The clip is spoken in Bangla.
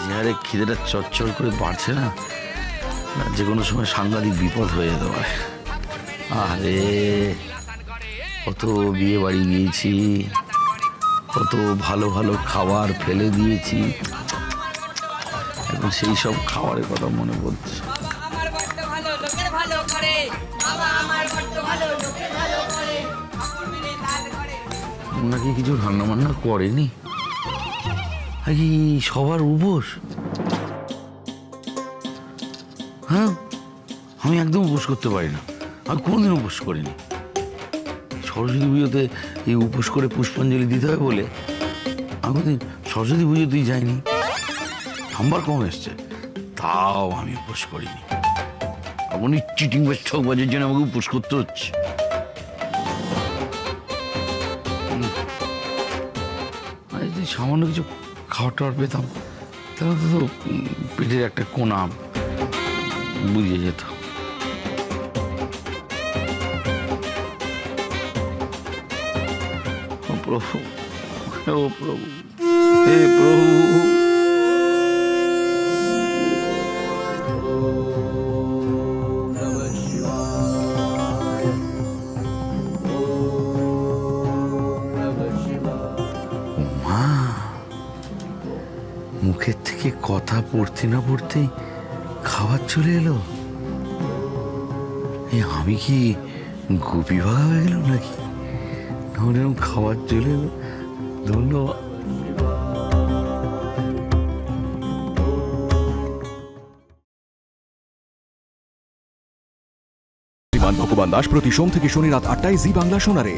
যে হারে খিদেটা চচ্চর করে বাড়ছে না, যে কোনো সময় সাংঘাতিক বিপদ হয়ে যেতে পারে। আরে কত বিয়ে বাড়ি গিয়েছি, কত ভালো ভালো খাবার ফেলে দিয়েছি, এখন সেই সব খাবারের কথা মনে পড়ছে। নাকি কিছু রান্না বান্না করেনি, নাকি সবার উপোস? হ্যাঁ, আমি একদম উপোস করতে পারি না, আমি কোনোদিন উপোস করিনি। সরস্বতী পুজোতে এই উপোস করে পুষ্পাঞ্জলি দিতে হয় বলে আমি কোনোদিন সরস্বতী পুজোতেই যাইনি। নাম্বার কম এসছে, তাও আমি উপোস করিনি। আপনি চিটিং বাজ ঠকবাজের জন্য আমাকে উপোস করতে হচ্ছে। যদি সামান্য কিছু খাওয়ার টাওয়ার পেতাম তাহলে তো পেটের একটা কোনা বুঝে যেত। ও প্রভু, ও প্রভু, হে প্রভু। মুখের থেকে কথা পড়তে না পড়তেই খাবার চলে এলো। আমি কি গুপি ভাগা হয়ে গেলাম নাকি? নাহলে এরকম খাবার চলে এলো। ধন্যবাদ। ভগবান দাস প্রতি সোম থেকে শনি রাত ৮টায় জি বাংলা শোনারে।